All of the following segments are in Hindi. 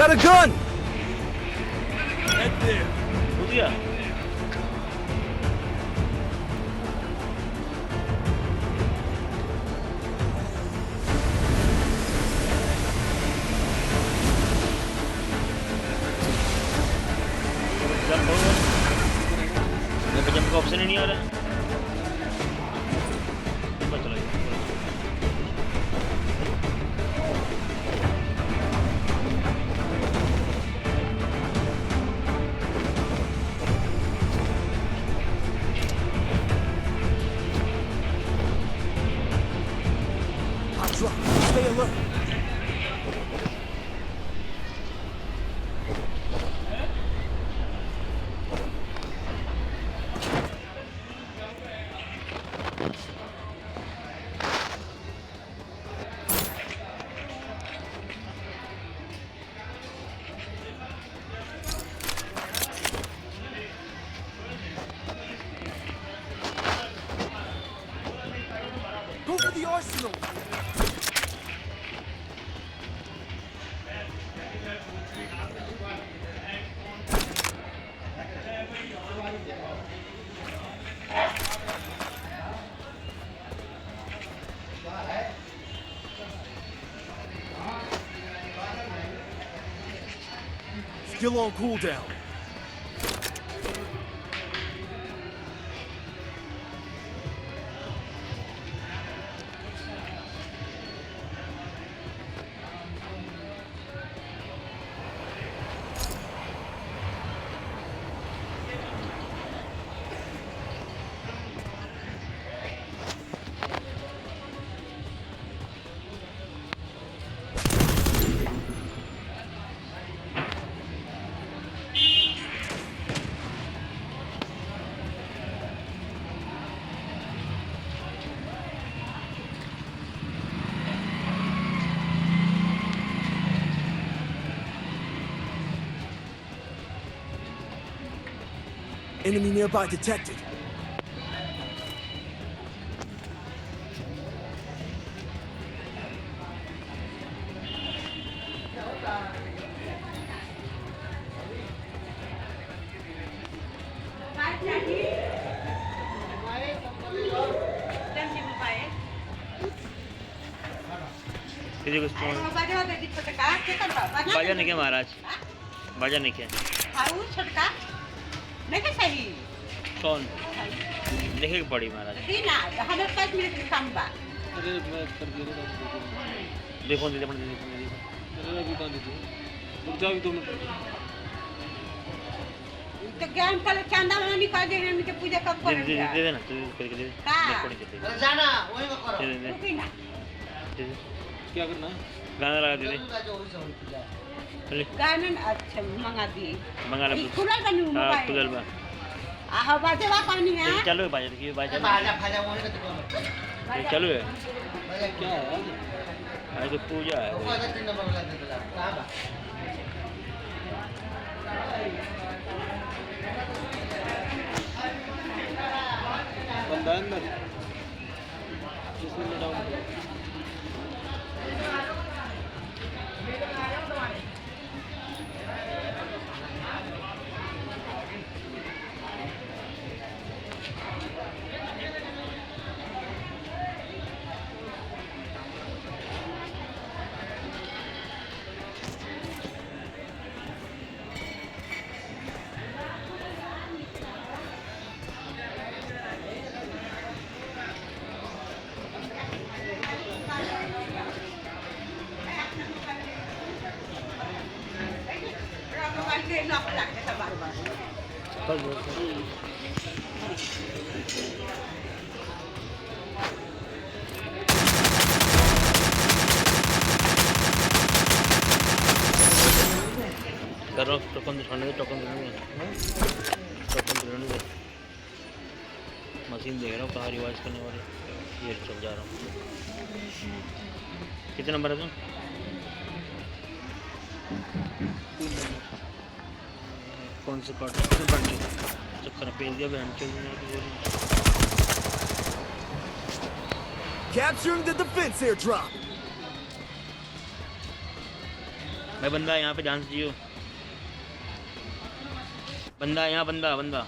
got a gun! Head there. हो गया जंप हो मेरे को जंप का ऑप्शन ही नहीं आ रहा है बस चलो Hot drop. Stay alert. Go for the arsenal. Still on cooldown. Enemy nearby detected. किसी को बाजा नहीं क्या महाराज बाजा नहीं क्या कौन लिखे पड़ी महाराज देखो दीदी अपन तो ज्ञान का चांदा वाला निकाल देने में पूजा कब दे करेंगे दे देना तू करके दे अरे जाना वही में करो दे दे क्या करना गाना लगा दे दे गाना अच्छा मंगा दिए मंगा ले खुला का नहीं हां मोबाइल खुलल बा आहा बाजे वा पानी है चलो बाजा देखिए बाजा भाजा वही का दुकान चलो है भाजा क्या है आज तो पूजा है भाजा 3 नंबर वाला दे दो कहां बा बंदा अंदर जिसमें डाउन करो टोकन दिखाने दे टोकन देने दे मशीन देख रहा हूँ कहाँ रिवाइज करने वाली ये चल जा रहा हूँ कितने नंबर है तुम कौन से पार्ट चक्कर पेल दिया बहन के Capturing the defense airdrop. भाई बंदा है यहाँ पे, ध्यान से जियो। बंदा है यहाँ, बंदा बंदा।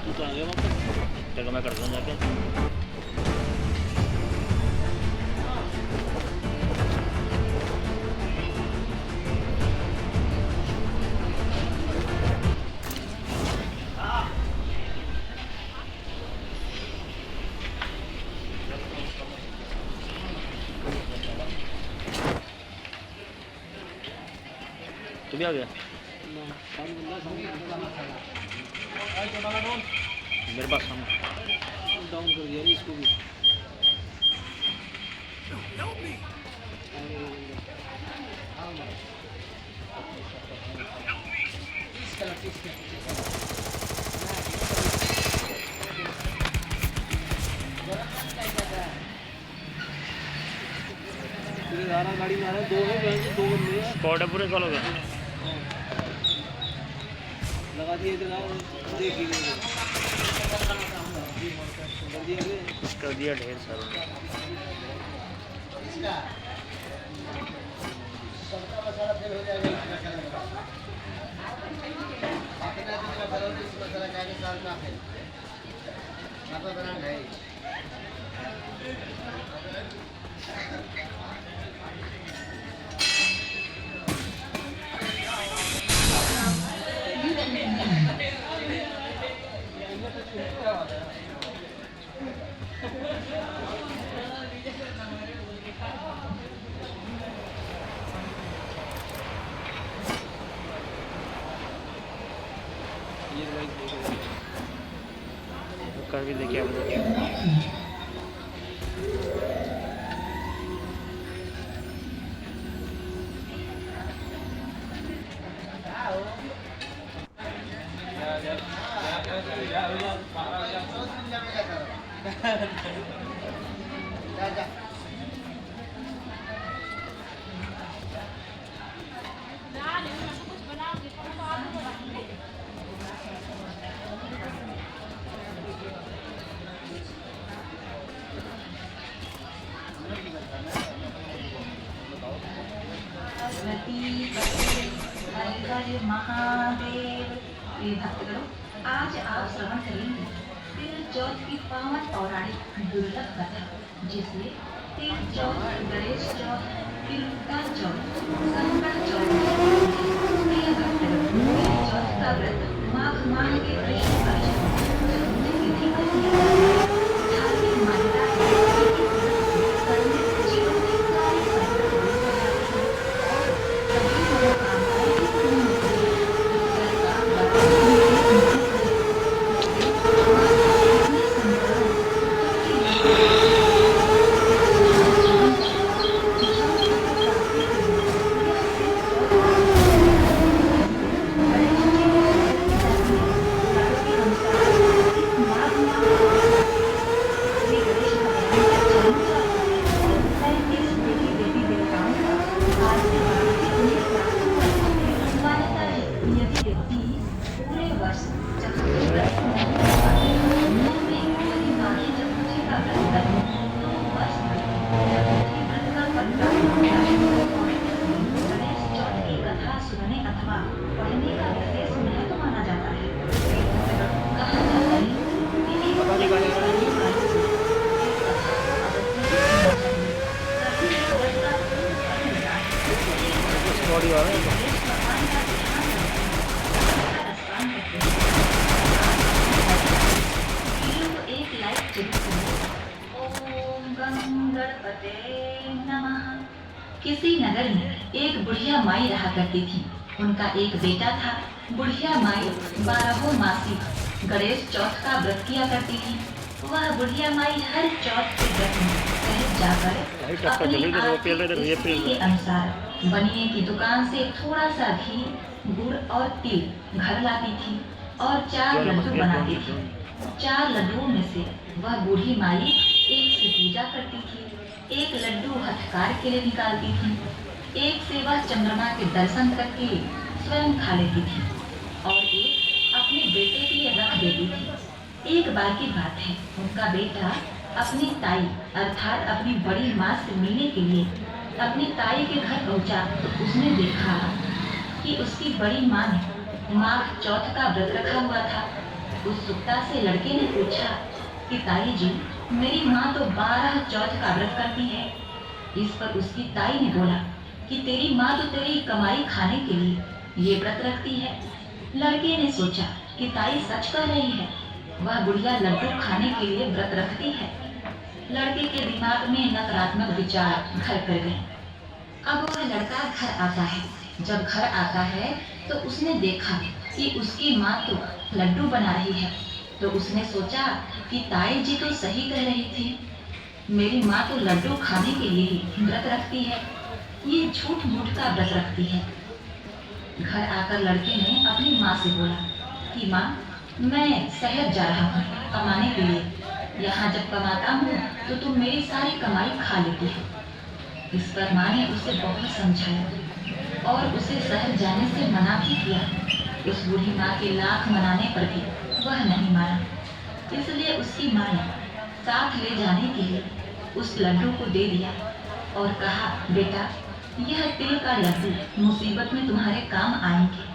तू तो आ गया वापस, चलो मैं कर दूँ जाके। तू भी आ गया? मेरे पास सामने डाउन कर दिया इसको भी। Help me! पूरे धारा गाड़ी में आ रहे हैं, 2 है, दो बंदे हैं। स्क्वाड है पूरे सालों का। लगा दिए इधर आओ, देखिए कर दिया ढेर सारा। ये तो भाई कर भी देखिए आप। महादेव। प्रिय भक्तगणों, आज आप श्रवण करेंगे तिल चौथ की पावन पौराणिक दुर्लभ कथा, जिसमें तिल चौथ, गणेश चौथ, तिरुक्का चौथ, संकट चौथ। प्रिय भक्तगणों, तिल चौथ का व्रत माघ माह के कृष्ण पक्ष चतुर्थी तिथि को किया जाता है। धार्मिक मान्यता है कि इस व्रत को करने से जीवन में सारे संकट दूर हो जाते हैं और सभी मनोकामनाएं पूर्ण होती हैं। किसी नगर में एक बुढ़िया माई रहा करती थी। उनका एक बेटा था। बुढ़िया माई 12 मासी गणेश चौथ का व्रत किया करती थी। वह बुढ़िया माई हर चौथ के व्रत में सहज जाकर अपनी आर्थिक स्थिति के अनुसार बनिए की दुकान से थोड़ा सा घी, गुड़ और तिल घर लाती थी और 4 लड्डू बनाती थी। 4 लड्डुओं में से वह बूढ़ी माई एक से पूजा करती थी, एक लड्डू हथकार के लिए निकालती थी, एक से वह चंद्रमा के दर्शन करके स्वयं खा लेती थी और एक अपने बेटे के लिए रख देती थी। एक बार की बात है, उनका बेटा अपनी ताई अर्थात अपनी बड़ी माँ से मिलने के लिए अपनी ताई के घर पहुंचा तो उसने देखा कि उसकी बड़ी माँ ने माघ चौथ का व्रत रखा हुआ था। उत्सुकता से लड़के ने पूछा कि ताई जी, मेरी माँ तो 12 चौथ का व्रत करती है। इस पर उसकी ताई ने बोला कि तेरी माँ तो तेरी कमाई खाने के लिए ये व्रत रखती है। लड़के ने सोचा कि ताई सच कह रही है, वह बुढ़िया लड्डू खाने के लिए व्रत रखती है। लड़के के दिमाग में नकारात्मक विचार घर कर गए। अब वह लड़का घर आता है। जब घर आता है तो उसने देखा कि उसकी माँ तो लड्डू बना रही है, तो उसने सोचा कि ताई जी तो सही कह रही थी, मेरी माँ तो लड्डू खाने के लिए ही व्रत रखती है, ये झूठ मूठ का व्रत रखती है। घर आकर लड़के ने अपनी माँ से बोला कि माँ, मैं शहर जा रहा हूँ कमाने के लिए, यहाँ जब कमाता हूँ तो तुम मेरी सारी कमाई खा लेती हो। इस पर माँ ने उसे बहुत समझाया और उसे शहर जाने से मना भी किया। उस बूढ़ी माँ के लाख मनाने पर भी वह नहीं माना, इसलिए उसकी माँ ने साथ ले जाने के लिए उस लड्डू को दे दिया और कहा, बेटा, यह तिल का लड्डू मुसीबत में तुम्हारे काम आएंगे,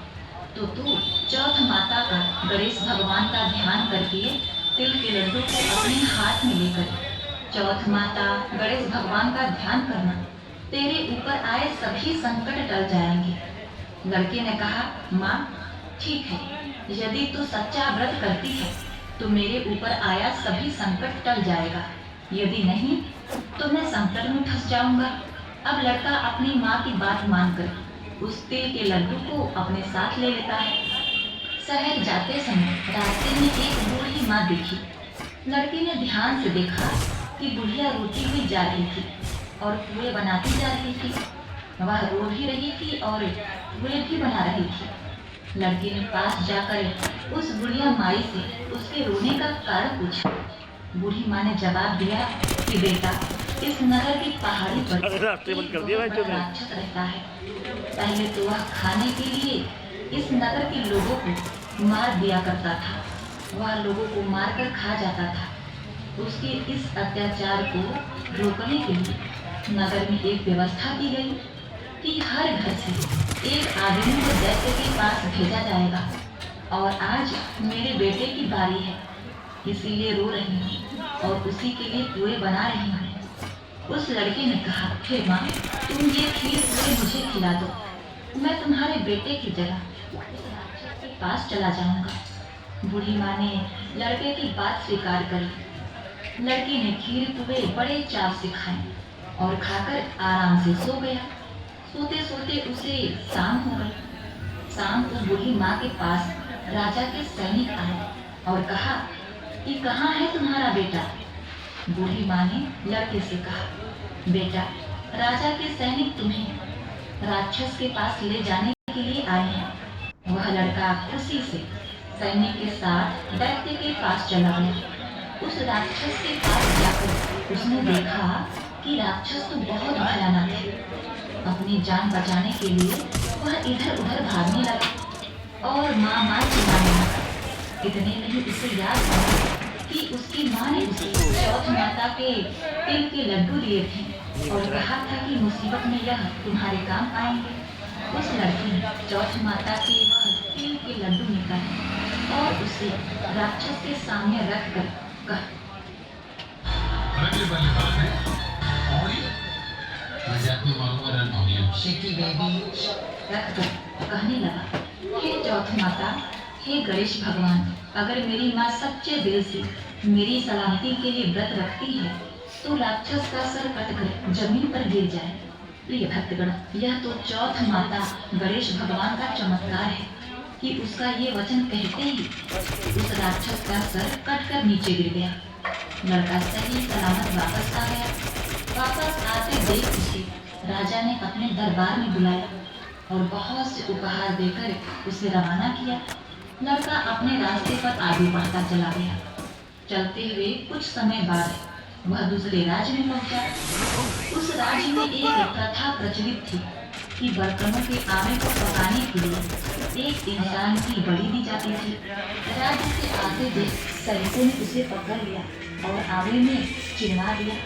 तो तू चौथ माता का गणेश भगवान का ध्यान करके तिल के लड्डू को अपने हाथ में लेकर चौथ माता गणेश भगवान का ध्यान करना, तेरे ऊपर आए सभी संकट टल जाएंगे। लड़के ने कहा, माँ ठीक है, यदि तू सच्चा व्रत करती है तो मेरे ऊपर आया सभी संकट टल जाएगा, यदि नहीं तो मैं संकट में फंस जाऊंगा। अब लड़का अपनी माँ की बात मानकर उस तिल के लड्डू को अपने साथ ले लेता है। शहर जाते समय रास्ते में एक बूढ़ी माँ दिखी। लड़के ने ध्यान से देखा कि बुढ़िया रोती हुई जा रही थी और पुए बनाती जा रही थी। वह रो भी रही थी और पुए भी बना रही थी। लड़के ने पास जाकर उस बुढ़िया माई से उसके रोने का कारण पूछा। बूढ़ी माँ ने जवाब दिया कि बेटा, इस नगर की पहाड़ी पर राक्षस रहता है। पहले तो वह खाने के लिए इस नगर के लोगों को मार दिया करता था। वह लोगों को मारकर खा जाता था। उसके इस अत्याचार को रोकने के लिए नगर में एक व्यवस्था की गई कि हर घर से एक आदमी को दैत्य के पास भेजा जाएगा। और आज मेरे बेटे की बारी है, इसीलिए रो रही हूँ और उसी के लिए पुए बना रही हूँ। उस लड़के ने कहा, हे माँ, तुम ये खीर पुए मुझे खिला दो, मैं तुम्हारे बेटे की जगह उस राक्षस के पास चला जाऊंगा। बूढ़ी माँ ने लड़के की बात स्वीकार करी। लड़के ने खीर पुए बड़े चाव से खाए और खाकर आराम से सो गया। सोते सोते उसे शाम हो गई। शाम को बूढ़ी माँ के पास राजा के सैनिक आए और कहा कि कहाँ है तुम्हारा बेटा। बूढ़ी माँ ने लड़के से कहा, बेटा, राजा के सैनिक तुम्हें राक्षस के पास ले जाने के लिए आए हैं। वह लड़का खुशी से सैनिक के साथ दैत्य के पास चला गया। उस राक्षस के पास जाकर उसने देखा कि राक्षस तो बहुत भयानक है। अपनी जान बचाने के लिए वह इधर उधर भागने लगा और माँ माँ चिल्लाने लगा। इतने में ही उसे याद आया कि उसकी माँ ने उसे चौथ माता के तिल के लड्डू दिए थे और कहा था कि मुसीबत में यह तुम्हारे काम आएंगे। उस लड़की ने चौथ माता के वह तिल के लड्डू निकाले और उसे राक्षस के सामने रख कर कहा, रख कर कहने लगा, हे चौथ माता, हे गणेश भगवान, अगर मेरी माँ सच्चे दिल से मेरी सलामती के लिए व्रत रखती है तो राक्षस का सर कटकर जमीन पर गिर जाए। प्रिय भक्तगण, यह तो चौथ माता गणेश भगवान का चमत्कार है कि उसका ये वचन कहते ही उस राक्षस का सर कटकर नीचे गिर गया। लड़का सही सलामत वापस आ गया। वापस आते देख उसे राजा ने अपने दरबार में बुलाया और बहुत से उपहार देकर उसे रवाना किया। लड़का अपने रास्ते पर आगे बढ़ता चला गया। चलते हुए कुछ समय बाद वह दूसरे राज्य में पहुंचा। उस राज्य में एक प्रथा प्रचलित थी कि बर्तनों के आवे को पकाने के लिए एक इंसान की बलि दी जाती थी। राज्य से आते देख सैनिकों ने उसे पकड़ लिया और आवे में चिरवा दिया।